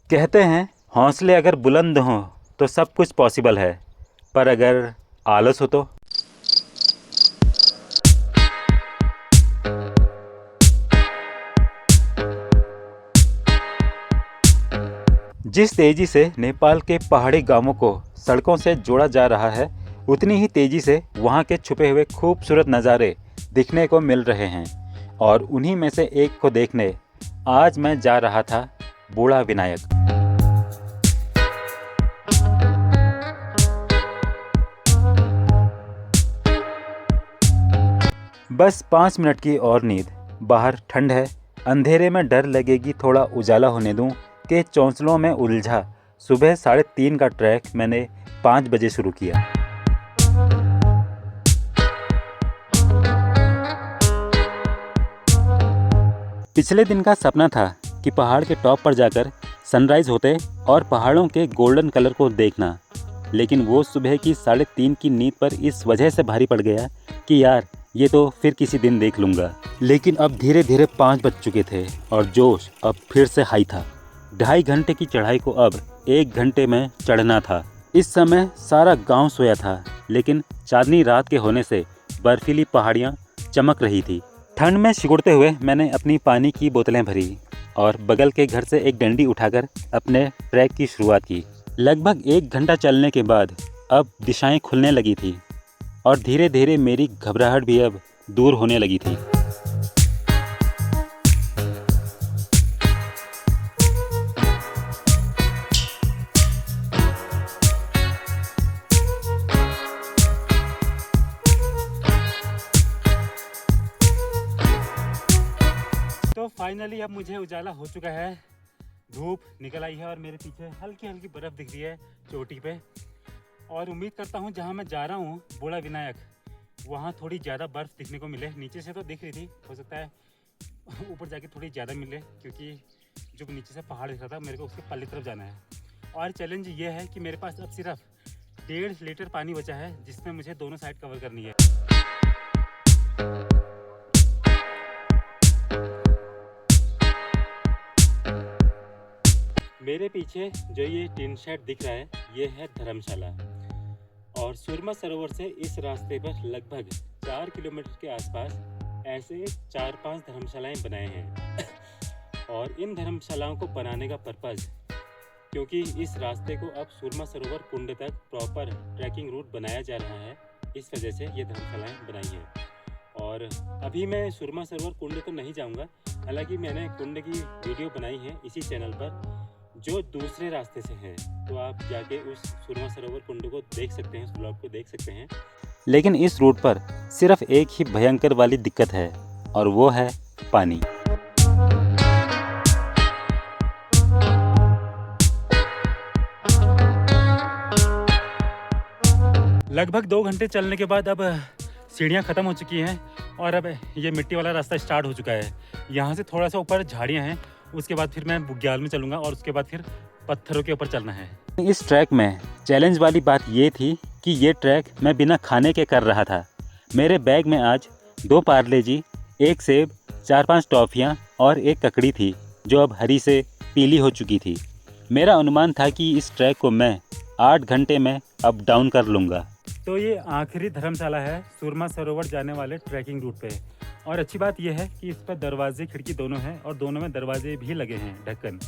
कहते हैं हौसले अगर बुलंद हों तो सब कुछ पॉसिबल है, पर अगर आलस हो तो। जिस तेज़ी से नेपाल के पहाड़ी गांवों को सड़कों से जोड़ा जा रहा है, उतनी ही तेज़ी से वहां के छुपे हुए खूबसूरत नज़ारे दिखने को मिल रहे हैं। और उन्हीं में से एक को देखने आज मैं जा रहा था, बूढ़ा विनायक। बस 5 मिनट की और नींद। बाहर ठंड है, अंधेरे में डर लगेगी थोड़ा उजाला होने दूं के चौंसलों में उलझा। सुबह 3:30 का ट्रैक मैंने 5 बजे शुरू किया। पिछले दिन का सपना था कि पहाड़ के टॉप पर जाकर सनराइज होते और पहाड़ों के गोल्डन कलर को देखना, लेकिन वो सुबह की 3:30 की नींद पर इस वजह से भारी पड़ गया कि यार ये तो फिर किसी दिन देख लूँगा। लेकिन अब धीरे धीरे 5 बज चुके थे और जोश अब फिर से हाई था। 2.5 घंटे की चढ़ाई को अब 1 घंटे में चढ़ना था। इस समय सारा गांव सोया था, लेकिन चांदनी रात के होने से बर्फीली पहाड़ियाँ चमक रही थी। ठंड में सिकुड़ते हुए मैंने अपनी पानी की बोतलें भरी और बगल के घर से एक डंडी उठाकर अपने ट्रैक की शुरुआत की। लगभग 1 घंटा चलने के बाद अब दिशाएं खुलने लगी थी और धीरे धीरे मेरी घबराहट भी अब दूर होने लगी थी। तो फाइनली अब मुझे उजाला हो चुका है, धूप निकल आई है और मेरे पीछे हल्की हल्की बर्फ़ दिख रही है चोटी पे। और उम्मीद करता हूँ जहाँ मैं जा रहा हूँ बूढ़ा विनायक, वहाँ थोड़ी ज़्यादा बर्फ़ दिखने को मिले। नीचे से तो दिख रही थी, हो सकता है ऊपर जाके थोड़ी ज़्यादा मिले, क्योंकि जो नीचे से पहाड़ दिख रहा था मेरे को उसके पल्ली तरफ जाना है। और चैलेंज ये है कि मेरे पास अब सिर्फ 1.5 लीटर पानी बचा है, जिसमें मुझे दोनों साइड कवर करनी है। मेरे पीछे जो ये टीन शेड दिख रहा है, ये है धर्मशाला। और सुरमा सरोवर से इस रास्ते पर लगभग 4 किलोमीटर के आसपास ऐसे 4-5 धर्मशालाएं बनाए हैं। और इन धर्मशालाओं को बनाने का पर्पज़, क्योंकि इस रास्ते को अब सुरमा सरोवर कुंड तक प्रॉपर ट्रैकिंग रूट बनाया जा रहा है, इस वजह से ये धर्मशालाएं बनाई हैं। और अभी मैं सुरमा सरोवर कुंड तो नहीं जाऊंगा, हालांकि मैंने कुंड की वीडियो बनाई है इसी चैनल पर जो दूसरे रास्ते से हैं, तो आप जाके उस सुरमा सरोवर कुंड को देख सकते हैं, उस ब्लॉग को देख सकते हैं। लेकिन इस रूट पर सिर्फ एक ही भयंकर वाली दिक्कत है, और वो है पानी। लगभग 2 घंटे चलने के बाद अब सीढ़ियाँ ख़त्म हो चुकी हैं और अब ये मिट्टी वाला रास्ता स्टार्ट हो चुका है। यहाँ से थोड़ा सा ऊपर झाड़ियाँ हैं, उसके बाद फिर मैं बुग्याल में चलूँगा और उसके बाद फिर पत्थरों के ऊपर चलना है। इस ट्रैक में चैलेंज वाली बात ये थी कि ये ट्रैक मैं बिना खाने के कर रहा था। मेरे बैग में आज 2 पार्ले जी, 1 सेब, 4-5 टॉफ़ियाँ और 1 ककड़ी थी, जो अब हरी से पीली हो चुकी थी। मेरा अनुमान था कि इस ट्रैक को मैं 8 घंटे में अप डाउन कर लूँगा। तो ये आखिरी धर्मशाला है सुरमा सरोवर जाने वाले ट्रैकिंग रूट पे। और अच्छी बात यह है कि इस पर दरवाजे खिड़की दोनों हैं और दोनों में दरवाजे भी लगे हैं, ढक्कन।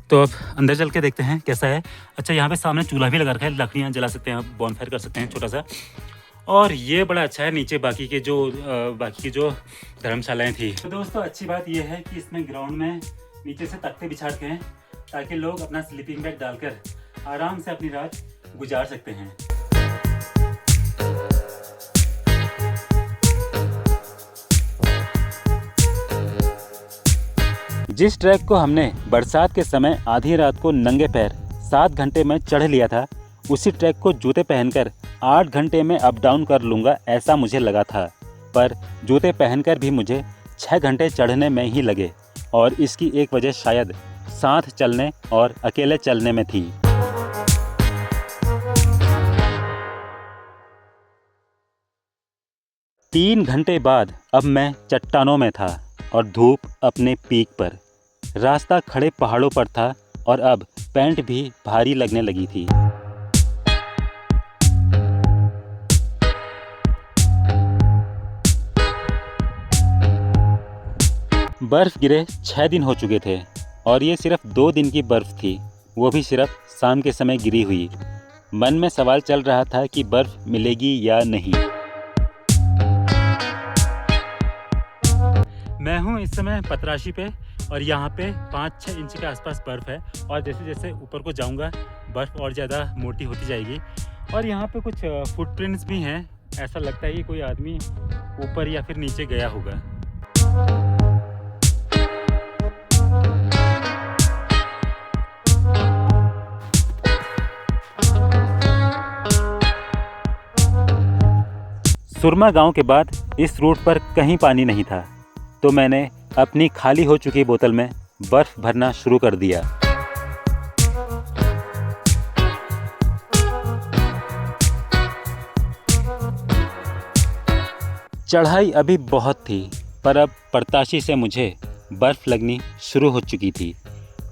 तो अब अंदर चल के देखते हैं कैसा है। अच्छा, यहाँ पे सामने चूल्हा भी लगा रखा है, लकड़ियाँ जला सकते हैं, बॉनफायर कर सकते हैं छोटा सा। और ये बड़ा अच्छा है, नीचे बाकी की जो धर्मशालाएँ थी। तो दोस्तों अच्छी बात यह है कि इसमें ग्राउंड में नीचे से तख्ते बिछा रखे हैं, ताकि लोग अपना स्लीपिंग बैग डालकर आराम से अपनी रात गुजार सकते हैं। जिस ट्रैक को हमने बरसात के समय आधी रात को नंगे पैर 7 घंटे में चढ़ लिया था, उसी ट्रैक को जूते पहनकर 8 घंटे में अप डाउन कर लूँगा, ऐसा मुझे लगा था। पर जूते पहनकर भी मुझे 6 घंटे चढ़ने में ही लगे, और इसकी एक वजह शायद साथ चलने और अकेले चलने में थी। तीन घंटे बाद अब मैं चट्टानों में था और धूप अपने पीक पर। रास्ता खड़े पहाड़ों पर था और अब पैंट भी भारी लगने लगी थी। बर्फ़ गिरे 6 दिन हो चुके थे और ये सिर्फ 2 दिन की बर्फ़ थी, वो भी सिर्फ शाम के समय गिरी हुई। मन में सवाल चल रहा था कि बर्फ़ मिलेगी या नहीं। मैं हूँ इस समय पतराशी पे और यहाँ पे 5-6 इंच के आसपास बर्फ़ है और जैसे जैसे ऊपर को जाऊँगा बर्फ़ और ज़्यादा मोटी होती जाएगी। और यहाँ पे कुछ फुटप्रिंट्स भी हैं, ऐसा लगता है कि कोई आदमी ऊपर या फिर नीचे गया होगा। सुरमा गांव के बाद इस रूट पर कहीं पानी नहीं था, तो मैंने अपनी खाली हो चुकी बोतल में बर्फ़ भरना शुरू कर दिया। चढ़ाई अभी बहुत थी, पर अब परताशी से मुझे बर्फ़ लगनी शुरू हो चुकी थी।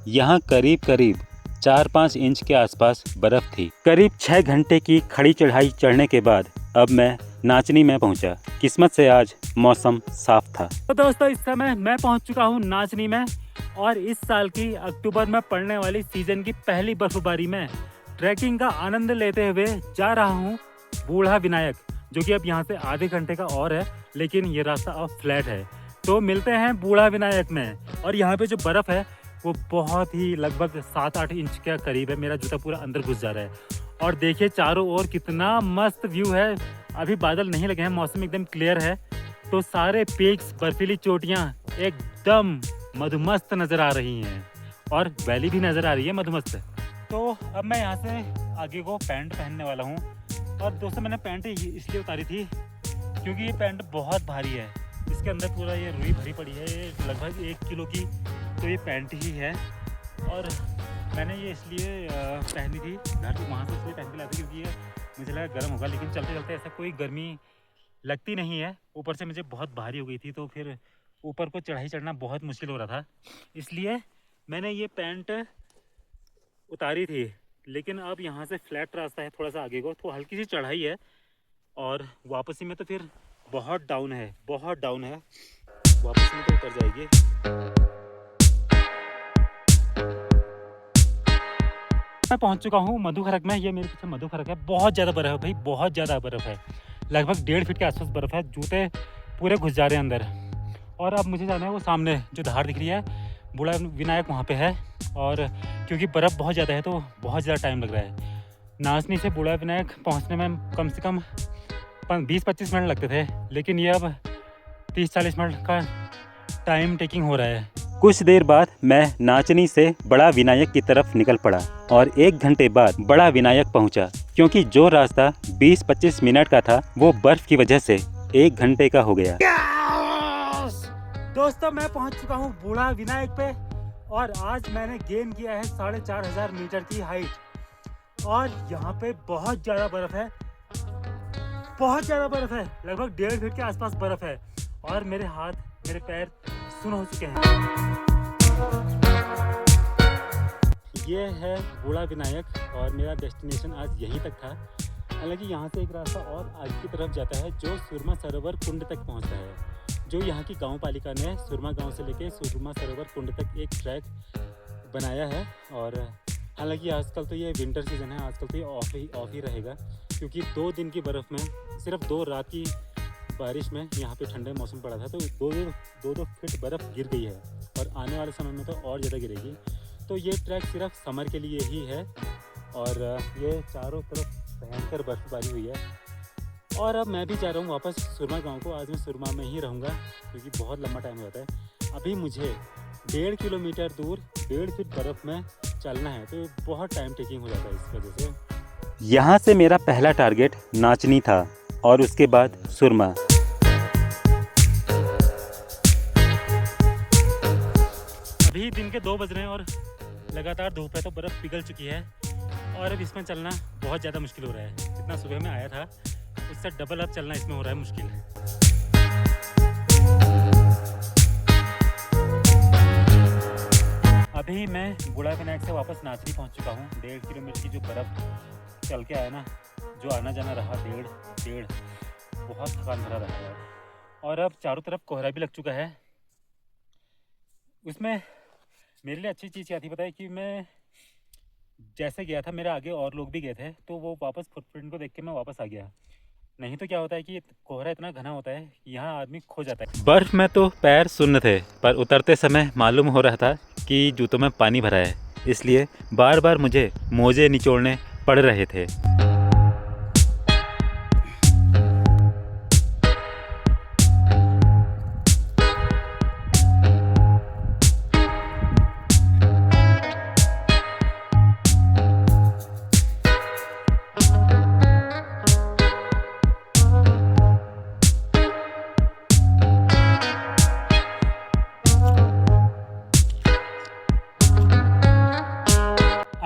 यहाँ करीब करीब 4-5 इंच के आसपास बर्फ़ थी। करीब 6 घंटे की खड़ी चढ़ाई चढ़ने के बाद अब मैं नाचनी में पहुंचा। किस्मत से आज मौसम साफ था। तो दोस्तों इस समय मैं पहुंच चुका हूं नाचनी में और इस साल की अक्टूबर में पड़ने वाली सीजन की पहली बर्फबारी में ट्रैकिंग का आनंद लेते हुए जा रहा हूं बूढ़ा विनायक, जो कि अब यहां से आधे घंटे का और है, लेकिन ये रास्ता अब फ्लैट है। तो मिलते हैं बूढ़ा विनायक में। और यहाँ पे जो बर्फ़ है वो बहुत ही लगभग 7-8 इंच के करीब है। मेरा जूता पूरा अंदर घुस जा रहा है और देखिए चारों ओर कितना मस्त व्यू है। अभी बादल नहीं लगे हैं, मौसम एकदम क्लियर है, तो सारे पीक्स, बर्फीली चोटियाँ एकदम मधुमस्त नज़र आ रही हैं और वैली भी नज़र आ रही है मधुमस्त। तो अब मैं यहाँ से आगे को पैंट पहनने वाला हूँ। और दोस्तों मैंने पैंट इसलिए उतारी थी क्योंकि ये पैंट बहुत भारी है। इसके अंदर पूरा ये रुई भरी पड़ी है, ये लगभग 1 किलो की तो ये पैंट ही है। और मैंने ये इसलिए पहनी थी घर से, वहाँ से इसलिए पहन के लाया था क्योंकि ये मुझे लगा गर्म होगा, लेकिन चलते चलते ऐसा कोई गर्मी लगती नहीं है। ऊपर से मुझे बहुत भारी हो गई थी, तो फिर ऊपर को चढ़ाई चढ़ना बहुत मुश्किल हो रहा था, इसलिए मैंने ये पैंट उतारी थी। लेकिन अब यहाँ से फ्लैट रास्ता है, थोड़ा सा आगे को तो हल्की सी चढ़ाई है और वापसी में तो फिर बहुत डाउन है, बहुत डाउन है। वापसी में तो उतर जाएगी। मैं पहुंच चुका हूं मधुखरक में। ये मेरे पीछे मधुखरक है। बहुत ज़्यादा बर्फ़ है भाई, बहुत ज़्यादा बर्फ़ है, लगभग 1.5 फीट के आसपास बर्फ़ है। जूते पूरे घुस जा रहे हैं अंदर। और अब मुझे जाना है वो सामने जो धार दिख रही है, बूढ़ा विनायक वहाँ पे है। और क्योंकि बर्फ़ बहुत ज़्यादा है तो बहुत ज़्यादा टाइम लग रहा है। नाचनी से बूढ़ा विनायक पहुँचने में कम से कम 20-25 मिनट लगते थे, लेकिन ये अब 30-40 मिनट का टाइम टेकिंग हो रहा है। कुछ देर बाद मैं नाचनी से बड़ा विनायक की तरफ निकल पड़ा और 1 घंटे बाद बड़ा विनायक पहुंचा, क्योंकि जो रास्ता 20-25 मिनट का था वो बर्फ की वजह से 1 घंटे का हो गया। दोस्तों मैं पहुंच चुका हूं बूढ़ा विनायक पे और आज मैंने गेन किया है 4500 मीटर की हाइट। और यहाँ पे बहुत ज़्यादा बर्फ़ है, बहुत ज़्यादा बर्फ़ है, लगभग 1.5 फीट के आसपास बर्फ़ है। और मेरे हाथ, मेरे पैर सुन हो चुके हैं। ये है बूढ़ा विनायक और मेरा डेस्टिनेशन आज यहीं तक था। हालांकि यहाँ से एक रास्ता और आगे की तरफ जाता है जो सुरमा सरोवर कुंड तक पहुँचता है, जो यहाँ की गांव पालिका ने सुरमा गांव से लेके सुरमा सरोवर कुंड तक एक ट्रैक बनाया है। और हालांकि आजकल तो ये विंटर सीज़न है, आजकल तो ये ऑफ ही रहेगा, क्योंकि 2 दिन की बर्फ़ में, सिर्फ 2 रात की बारिश में यहाँ पे ठंडा मौसम पड़ा था, तो 2-2 फीट बर्फ़ गिर गई है और आने वाले समय में तो और ज़्यादा गिरेगी। तो ये ट्रैक सिर्फ समर के लिए ही है और ये चारों तरफ भयंकर बर्फबारी हुई है। और अब मैं भी जा रहा हूँ वापस सुरमा गांव को। आज मैं सुरमा में ही रहूँगा क्योंकि बहुत लंबा टाइम हो जाता है। अभी मुझे 1.5 किलोमीटर दूर 1.5 फीट बर्फ़ में चलना है, तो बहुत टाइम टेकिंग हो जाता है इस वजह से। यहाँ से मेरा पहला टारगेट नाचनी था और उसके बाद सुरमा। अभी दिन के 2 बज रहे हैं और लगातार धूप है, तो बर्फ़ पिघल चुकी है और अब इसमें चलना बहुत ज़्यादा मुश्किल हो रहा है। जितना सुबह में आया था उससे डबल अब चलना इसमें हो रहा है मुश्किल। अभी मैं बुढ़ा विनायक से वापस नाचनी पहुंच चुका हूं। 1.5 किलोमीटर की जो बर्फ़ चल के आया ना, जो आना जाना रहा डेढ़ बहुत थकान भरा रहा है। और अब चारों तरफ कोहरा भी लग चुका है। उसमें मेरे लिए अच्छी चीज़ क्या थी पता है, कि मैं जैसे गया था मेरे आगे और लोग भी गए थे, तो वो वापस फुटप्रिंट को देख के मैं वापस आ गया। नहीं तो क्या होता है कि कोहरा इतना घना होता है, यहाँ आदमी खो जाता है। बर्फ में तो पैर सुन्न थे, पर उतरते समय मालूम हो रहा था कि जूतों में पानी भरा है, इसलिए बार बार मुझे मोजे निचोड़ने पड़ रहे थे।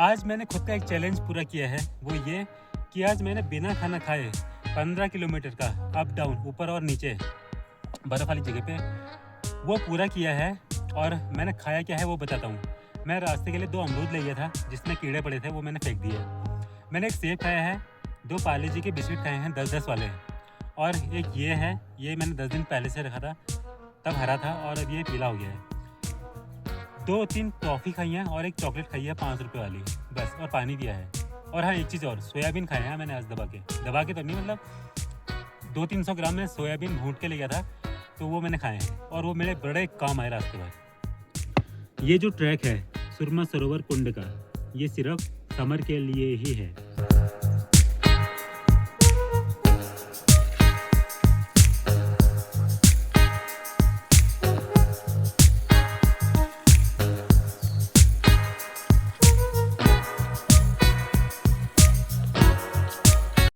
आज मैंने खुद का एक चैलेंज पूरा किया है, वो ये कि आज मैंने बिना खाना खाए 15 किलोमीटर का अप डाउन, ऊपर और नीचे बर्फ़ वाली जगह पे, वो पूरा किया है। और मैंने खाया क्या है वो बताता हूँ। मैं रास्ते के लिए 2 अमरूद ले गया था जिसमें कीड़े पड़े थे, वो मैंने फेंक दिए। मैंने एक सेब खाया है, 2 पार्ले जी के बिस्किट खाए हैं 10-10 वाले, और एक ये है, ये मैंने 10 दिन पहले से रखा था, तब हरा था और अब ये पीला हो गया है। 2-3 टॉफ़ी खाई हैं और एक चॉकलेट खाई है 5 रुपये वाली, बस, और पानी पिया है। और हाँ, एक चीज़ और, सोयाबीन खाए हैं मैंने आज दबा के तो नहीं, मतलब 200-300 ग्राम में सोयाबीन भून के ले गया था, तो वो मैंने खाए हैं और वो मेरे बड़े काम आए रास्ते भर। ये जो ट्रैक है सुरमा सरोवर कुंड का, ये सिर्फ समर के लिए ही है।